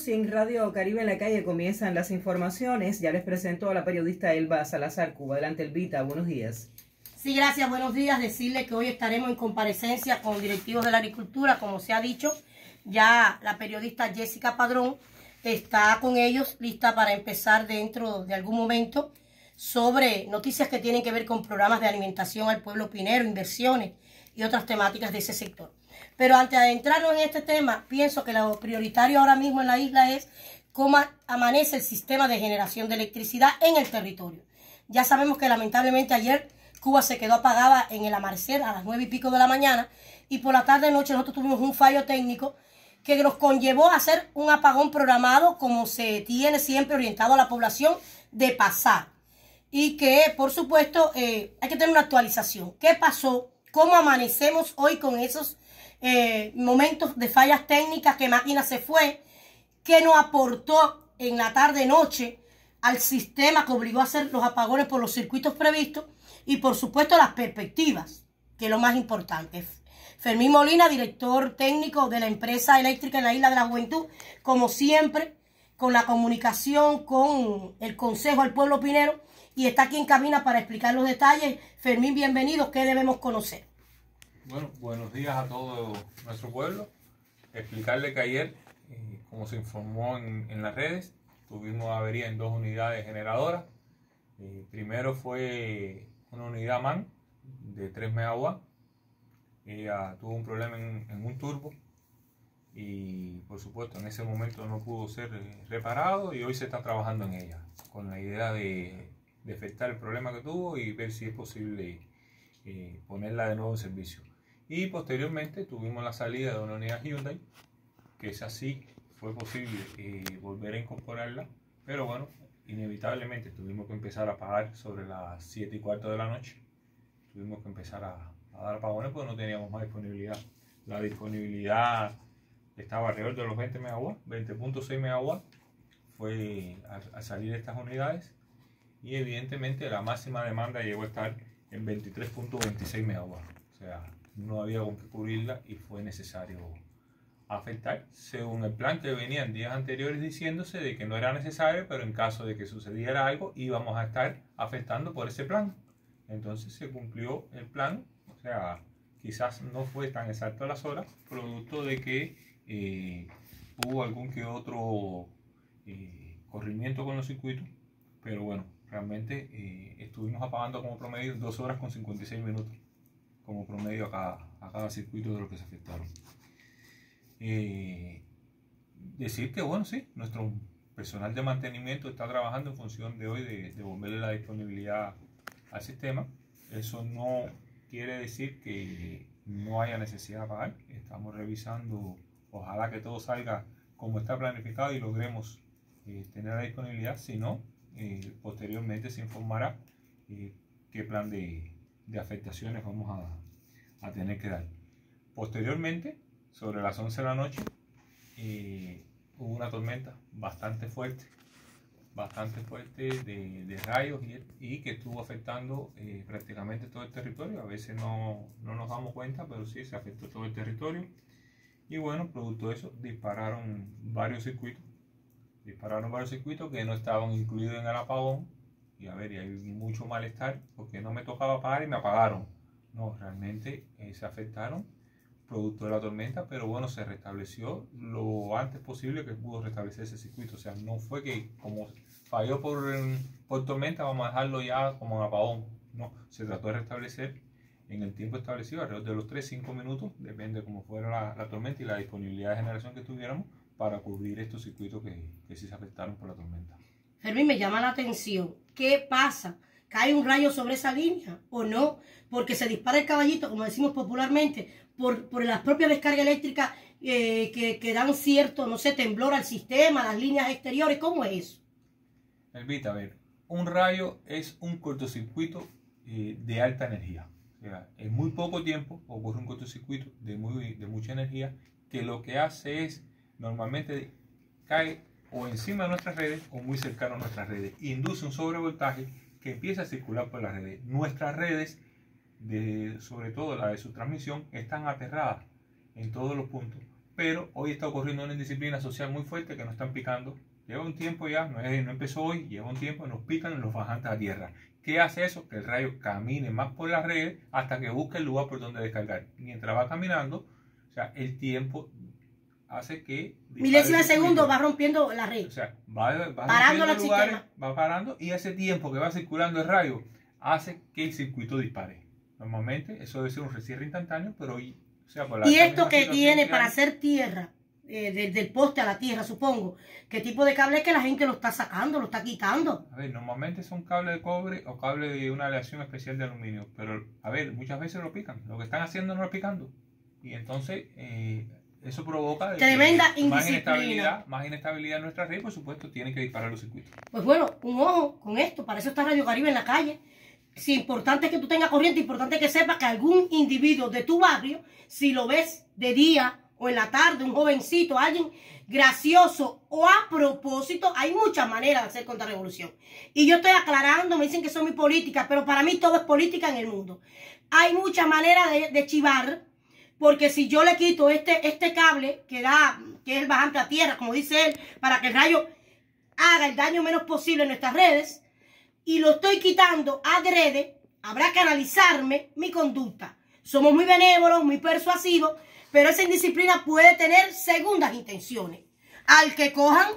y en Radio Caribe en la Calle comienzan las informaciones. Ya les presento a la periodista Elba Salazar Cuba. Adelante, Elvita, buenos días. Sí, gracias, buenos días. Decirle que hoy estaremos en comparecencia con directivos de la agricultura, como se ha dicho. Ya la periodista Jessica Padrón está con ellos, lista para empezar dentro de algún momento sobre noticias que tienen que ver con programas de alimentación al pueblo pinero, inversiones y otras temáticas de ese sector. Pero antes de adentrarnos en este tema, pienso que lo prioritario ahora mismo en la isla es cómo amanece el sistema de generación de electricidad en el territorio. Ya sabemos que lamentablemente ayer Cuba se quedó apagada en el amanecer a las 9 y pico de la mañana y por la tarde-noche nosotros tuvimos un fallo técnico que nos conllevó a hacer un apagón programado como se tiene siempre orientado a la población de pasar. Y que, por supuesto, hay que tener una actualización. ¿Qué pasó? ¿Cómo amanecemos hoy con esos momentos de fallas técnicas? ¿Qué máquina se fue? ¿Qué nos aportó en la tarde-noche al sistema que obligó a hacer los apagones por los circuitos previstos? Y, por supuesto, las perspectivas, que es lo más importante. Fermín Molina, director técnico de la empresa eléctrica en la Isla de la Juventud, como siempre, con la comunicación con el Consejo al Pueblo Pinero, y está aquí en cabina para explicar los detalles. Fermín, bienvenido. ¿Qué debemos conocer? Bueno, buenos días a todo nuestro pueblo. Explicarle que ayer, como se informó en las redes, tuvimos avería en dos unidades generadoras. Primero fue una unidad MAN de 3 MW. Ella tuvo un problema en un turbo y por supuesto en ese momento no pudo ser reparado y hoy se está trabajando en ella con la idea de afectar el problema que tuvo y ver si es posible ponerla de nuevo en servicio. Y posteriormente tuvimos la salida de una unidad Hyundai, que es así, fue posible volver a incorporarla, pero bueno, inevitablemente tuvimos que empezar a apagar sobre las 7:15 de la noche. Tuvimos que empezar a dar apagones porque no teníamos más disponibilidad. La disponibilidad estaba alrededor de los 20 MW, 20.6 MW fue al salir de estas unidades y evidentemente la máxima demanda llegó a estar en 23.26 MW. O sea, no había con qué cubrirla y fue necesario afectar según el plan que venía en días anteriores diciéndose de que no era necesario, pero en caso de que sucediera algo íbamos a estar afectando por ese plan. Entonces se cumplió el plan, o sea, quizás no fue tan exacto a las horas, producto de que hubo algún que otro corrimiento con los circuitos, pero bueno, realmente estuvimos apagando como promedio 2 horas con 56 minutos, como promedio a cada circuito de los que se afectaron. Decir que bueno, sí, nuestro personal de mantenimiento está trabajando en función de hoy de devolverle la disponibilidad al sistema. Eso no quiere decir que no haya necesidad de apagar. Estamos revisando, ojalá que todo salga como está planificado y logremos tener la disponibilidad. Si no, posteriormente se informará qué plan de afectaciones vamos a tener que dar. Posteriormente, sobre las 11 de la noche, hubo una tormenta bastante fuerte de rayos y que estuvo afectando prácticamente todo el territorio. A veces no nos damos cuenta, pero sí se afectó todo el territorio. Y bueno, producto de eso, dispararon varios circuitos que no estaban incluidos en el apagón. Y a ver, y hay mucho malestar porque no me tocaba apagar y me apagaron. No, realmente se afectaron producto de la tormenta, pero bueno, se restableció lo antes posible que pudo restablecer ese circuito. O sea, no fue que como falló por tormenta vamos a dejarlo ya como en apagón. No, se trató de restablecer en el tiempo establecido, alrededor de los 3-5 minutos, depende cómo fuera la tormenta y la disponibilidad de generación que tuviéramos para cubrir estos circuitos que sí se afectaron por la tormenta. Fermín, me llama la atención. ¿Qué pasa? ¿Cae un rayo sobre esa línea o no? Porque se dispara el caballito, como decimos popularmente, por las propias descargas eléctricas que dan cierto, no sé, temblor al sistema, las líneas exteriores. ¿Cómo es eso? Elvita, a ver, un rayo es un cortocircuito de alta energía. O sea, en muy poco tiempo ocurre un cortocircuito de mucha energía que lo que hace es, normalmente cae o encima de nuestras redes o muy cercano a nuestras redes. Induce un sobrevoltaje que empieza a circular por las redes. Nuestras redes, sobre todo la de su transmisión, están aterradas en todos los puntos, pero hoy está ocurriendo una indisciplina social muy fuerte que nos están picando. Lleva un tiempo ya, no empezó hoy, lleva un tiempo, nos pican los bajantes a tierra. ¿Qué hace eso? Que el rayo camine más por las redes hasta que busque el lugar por donde descargar. Mientras va caminando, o sea, el tiempo hace que... milésima de segundo va rompiendo la red. O sea, va parando el lugares, va parando, y ese tiempo que va circulando el rayo hace que el circuito dispare. Normalmente eso debe ser un recierre instantáneo, pero hoy... O sea, por la y esto que tiene para hacer tierra, desde el poste a la tierra, supongo, ¿qué tipo de cable es que la gente lo está sacando, lo está quitando? A ver, normalmente son cables de cobre o cables de una aleación especial de aluminio, pero a ver, muchas veces lo pican. Lo que están haciendo no lo picando. Y entonces eso provoca tremenda indisciplina. Más inestabilidad en nuestra red, por supuesto, tienen que disparar los circuitos. Pues bueno, un ojo con esto, para eso está Radio Caribe en la calle. Si importante es que tú tengas corriente, importante es que sepas que algún individuo de tu barrio, si lo ves de día o en la tarde, un jovencito, alguien gracioso o a propósito, hay muchas maneras de hacer contrarrevolución. Y yo estoy aclarando, me dicen que son muy políticas, pero para mí todo es política en el mundo. Hay muchas maneras de chivar, porque si yo le quito este cable que es el bajante a tierra, como dice él, para que el rayo haga el daño menos posible en nuestras redes, y lo estoy quitando adrede, habrá que analizarme mi conducta. Somos muy benévolos, muy persuasivos, pero esa indisciplina puede tener segundas intenciones. Al que cojan,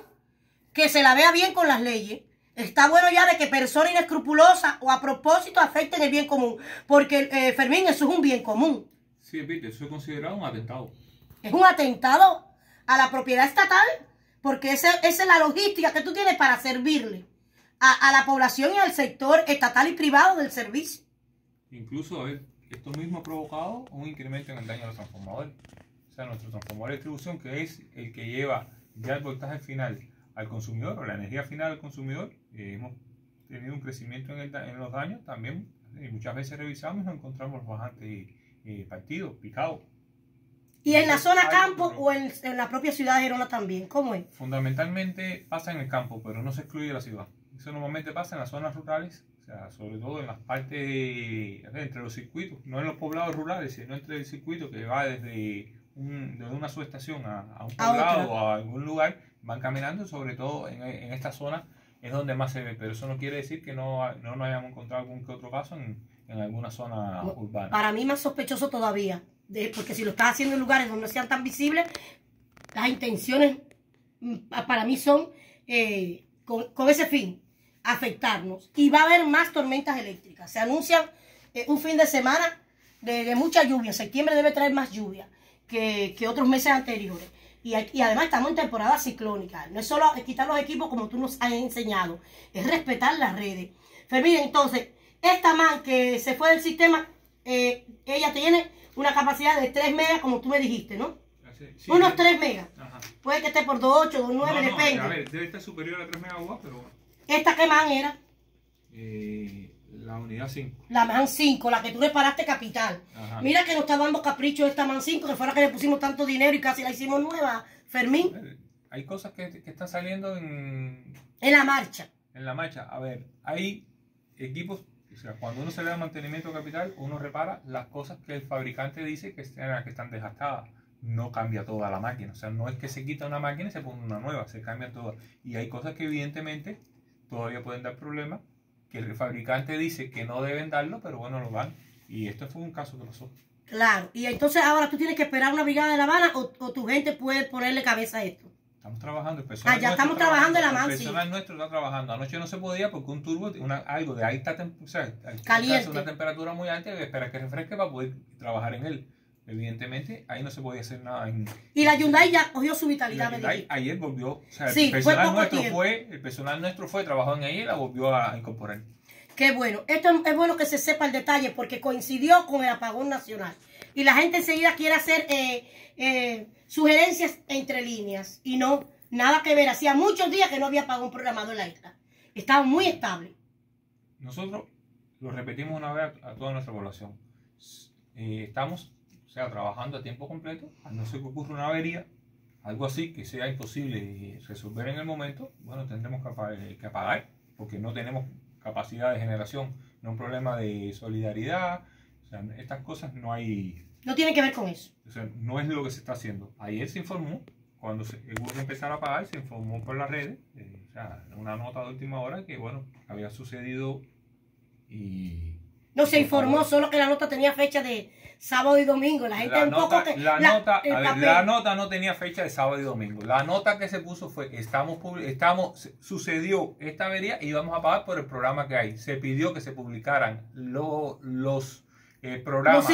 que se la vea bien con las leyes. Está bueno ya de que personas inescrupulosas o a propósito afecten el bien común. Porque, Fermín, eso es un bien común. Sí, Pete, eso es considerado un atentado. Es un atentado a la propiedad estatal, porque esa es la logística que tú tienes para servirle a la población y al sector estatal y privado del servicio. Incluso, a ver, esto mismo ha provocado un incremento en el daño a los transformadores. O sea, nuestro transformador de distribución, que es el que lleva ya el voltaje final al consumidor, o la energía final al consumidor, hemos tenido un crecimiento en los daños también. Y muchas veces revisamos y nos encontramos los bajantes partidos, picados. ¿Y en la zona campo o en la propia ciudad de Gerona también? ¿Cómo es? Fundamentalmente pasa en el campo, pero no se excluye la ciudad. Eso normalmente pasa en las zonas rurales, o sea, sobre todo en las partes entre los circuitos, no en los poblados rurales, sino entre el circuito que va desde una subestación a un poblado o a algún lugar, van caminando, sobre todo en esta zona es donde más se ve, pero eso no quiere decir que no nos hayamos encontrado algún que otro caso en alguna zona urbana. Para mí más sospechoso todavía, porque si lo estás haciendo en lugares donde no sean tan visibles, las intenciones para mí son con ese fin, afectarnos. Y va a haber más tormentas eléctricas. Se anuncian un fin de semana de mucha lluvia. Septiembre debe traer más lluvia que otros meses anteriores. Y además estamos en temporada ciclónica. No es solo quitar los equipos como tú nos has enseñado, es respetar las redes. Fermín, entonces, esta man que se fue del sistema, ella tiene una capacidad de 3 megas, como tú me dijiste, ¿no? Sí, unos 3 megas. Ajá. Puede que esté por 2.8, 2.9, depende. A ver, debe estar superior a 3 megawatts, pero bueno. ¿Esta qué man era? La unidad 5. La man 5, la que tú reparaste capital. Ajá. Mira que nos está dando capricho esta man 5, que fuera que le pusimos tanto dinero y casi la hicimos nueva, Fermín. Hay cosas que están saliendo en la marcha. En la marcha. A ver, hay equipos, o sea, cuando uno se le da mantenimiento capital, uno repara las cosas que el fabricante dice que están desgastadas. No cambia toda la máquina. O sea, no es que se quita una máquina y se pone una nueva, se cambia toda. Y hay cosas que evidentemente todavía pueden dar problemas, que el fabricante dice que no deben darlo, pero bueno, lo dan. Y esto fue un caso que pasó. Claro, y entonces ahora tú tienes que esperar una brigada de La Habana o tu gente puede ponerle cabeza a esto. Estamos trabajando, el personal ya estamos trabajando en la mano. El personal nuestro está trabajando. Anoche no se podía porque un turbo, algo de ahí está, o sea, caliente, una temperatura muy alta y espera que refresque para poder trabajar en él. Evidentemente, ahí no se podía hacer nada. Y la Hyundai ya cogió su vitalidad. Ayer volvió, o sea, sí, el personal nuestro fue, trabajó en ella y la volvió a incorporar. Qué bueno. Esto es bueno que se sepa el detalle porque coincidió con el apagón nacional. Y la gente enseguida quiere hacer sugerencias entre líneas. Y no, nada que ver. Hacía muchos días que no había apagón programado en la isla. Estaba muy estable. Nosotros lo repetimos una vez a toda nuestra población. Estamos, o sea, trabajando a tiempo completo. A no ser que ocurra una avería, algo así que sea imposible resolver en el momento, bueno, tendremos que apagar porque no tenemos capacidad de generación. No es un problema de solidaridad. O sea, estas cosas no hay No tiene que ver con eso. O sea, no es lo que se está haciendo. Ayer se informó, cuando hubo que empezar a pagar, se informó por las redes, o sea, una nota de última hora que, bueno, había sucedido y... No se informó, solo que la nota tenía fecha de sábado y domingo. La gente la nota no tenía fecha de sábado y domingo. La nota que se puso fue, sucedió esta avería y vamos a pagar por el programa que hay. Se pidió que se publicaran los programas,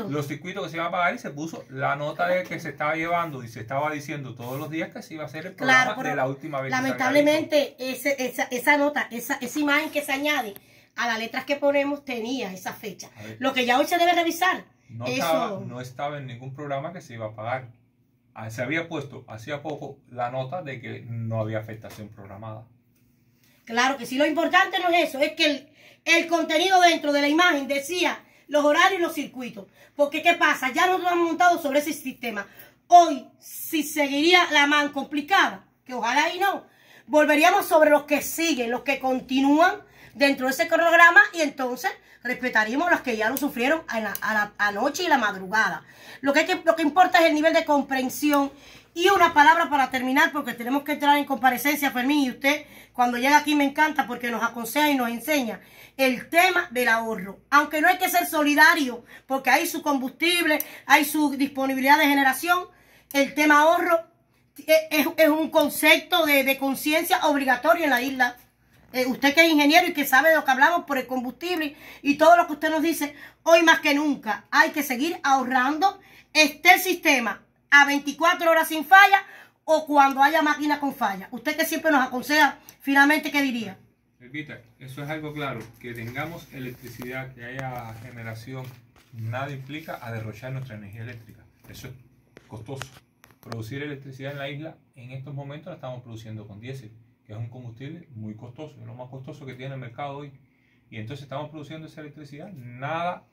los circuitos que se iban a pagar y se puso la nota de que se estaba llevando y se estaba diciendo todos los días que se iba a hacer el programa de la última vez. Lamentablemente esa nota, esa imagen que se añade a las letras que ponemos tenía esa fecha. Lo que ya hoy se debe revisar. No estaba en ningún programa que se iba a pagar. Se había puesto hacía poco la nota de que no había afectación programada. Claro que sí, lo importante no es eso, es que el contenido dentro de la imagen decía los horarios y los circuitos. Porque ¿qué pasa? Ya nos hemos montado sobre ese sistema. Hoy, si seguiría la man complicada, que ojalá y no, volveríamos sobre los que siguen, los que continúan dentro de ese cronograma y entonces respetaríamos los que ya lo sufrieron anoche y la madrugada. Lo que importa es el nivel de comprensión. Y una palabra para terminar, porque tenemos que entrar en comparecencia, Fermín, y usted cuando llega aquí me encanta porque nos aconseja y nos enseña el tema del ahorro. Aunque no hay que ser solidario, porque hay su combustible, hay su disponibilidad de generación, el tema ahorro es un concepto de conciencia obligatorio en la isla. Usted que es ingeniero y que sabe de lo que hablamos por el combustible y todo lo que usted nos dice, hoy más que nunca hay que seguir ahorrando. Esté el sistema a 24 horas sin falla o cuando haya máquina con falla. Usted que siempre nos aconseja, finalmente, ¿qué diría? Evita, eso es algo claro, que tengamos electricidad, que haya generación, nada implica a derrochar nuestra energía eléctrica. Eso es costoso. Producir electricidad en la isla, en estos momentos la estamos produciendo con diésel, que es un combustible muy costoso, es lo más costoso que tiene el mercado hoy. Y entonces estamos produciendo esa electricidad, nada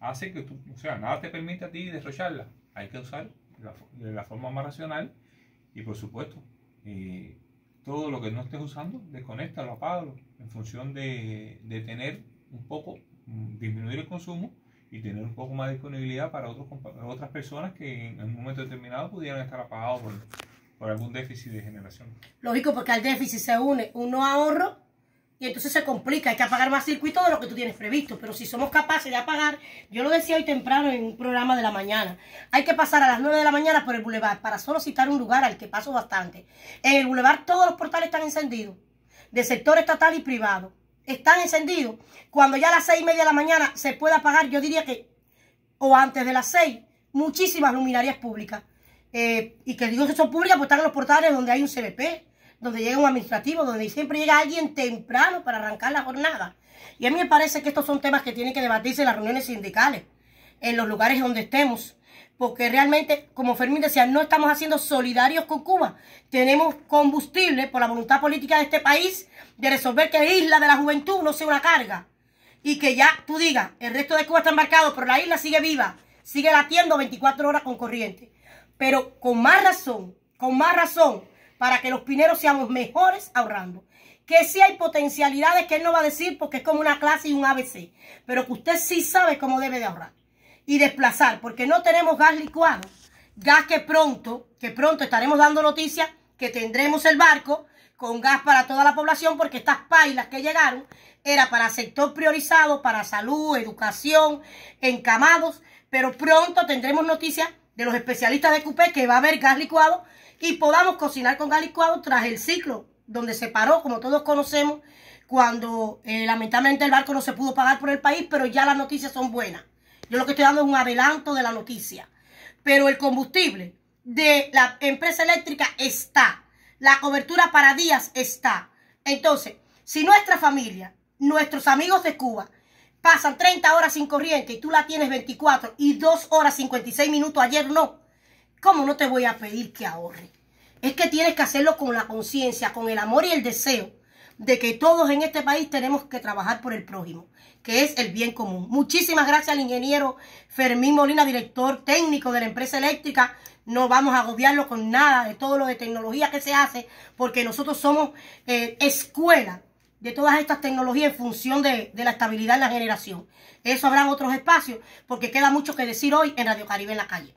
hace que tú, o sea, nada te permite a ti derrocharla. Hay que usar de la forma más racional y por supuesto, todo lo que no estés usando, desconéctalo, apágalo, en función de tener un poco, disminuir el consumo y tener un poco más de disponibilidad para otras personas que en un momento determinado pudieran estar apagados por algún déficit de generación. Lógico, porque al déficit se une un no ahorro y entonces se complica. Hay que apagar más circuitos de lo que tú tienes previsto. Pero si somos capaces de apagar, yo lo decía hoy temprano en un programa de la mañana, hay que pasar a las 9 de la mañana por el bulevar, para solo citar un lugar al que paso bastante. En el bulevar todos los portales están encendidos, de sector estatal y privado. Están encendidos. Cuando ya a las 6:30 de la mañana se puede apagar, yo diría que, o antes de las 6, muchísimas luminarias públicas. Y que digo que son públicas, pues están en los portales donde hay un CBP, donde llega un administrativo, donde siempre llega alguien temprano para arrancar la jornada. Y a mí me parece que estos son temas que tienen que debatirse en las reuniones sindicales, en los lugares donde estemos, porque realmente, como Fermín decía, no estamos haciendo solidarios con Cuba. Tenemos combustible por la voluntad política de este país de resolver que la isla de la juventud no sea una carga. Y que ya tú digas, el resto de Cuba está embarcado, pero la isla sigue viva, sigue latiendo 24 horas con corriente. Pero con más razón, para que los pineros seamos mejores ahorrando. Que sí hay potencialidades que él no va a decir porque es como una clase y un ABC, pero que usted sí sabe cómo debe de ahorrar y desplazar, porque no tenemos gas licuado, gas que pronto estaremos dando noticias que tendremos el barco con gas para toda la población, porque estas pailas que llegaron era para sector priorizado, para salud, educación, encamados, pero pronto tendremos noticias de los especialistas de CUPE que va a haber gas licuado y podamos cocinar con gas licuado tras el ciclo donde se paró, como todos conocemos, cuando lamentablemente el barco no se pudo pagar por el país, pero ya las noticias son buenas. Yo lo que estoy dando es un adelanto de la noticia. Pero el combustible de la empresa eléctrica está, la cobertura para días está. Entonces, si nuestra familia, nuestros amigos de Cuba, pasan 30 horas sin corriente y tú la tienes 24 y 2 horas 56 minutos, ayer no, ¿cómo no te voy a pedir que ahorre? Es que tienes que hacerlo con la conciencia, con el amor y el deseo de que todos en este país tenemos que trabajar por el prójimo, que es el bien común. Muchísimas gracias al ingeniero Fermín Molina, director técnico de la empresa eléctrica. No vamos a agobiarlo con nada de todo lo de tecnología que se hace, porque nosotros somos escuela de todas estas tecnologías en función de la estabilidad en la generación. Eso habrán otros espacios, porque queda mucho que decir hoy en Radio Caribe en la calle.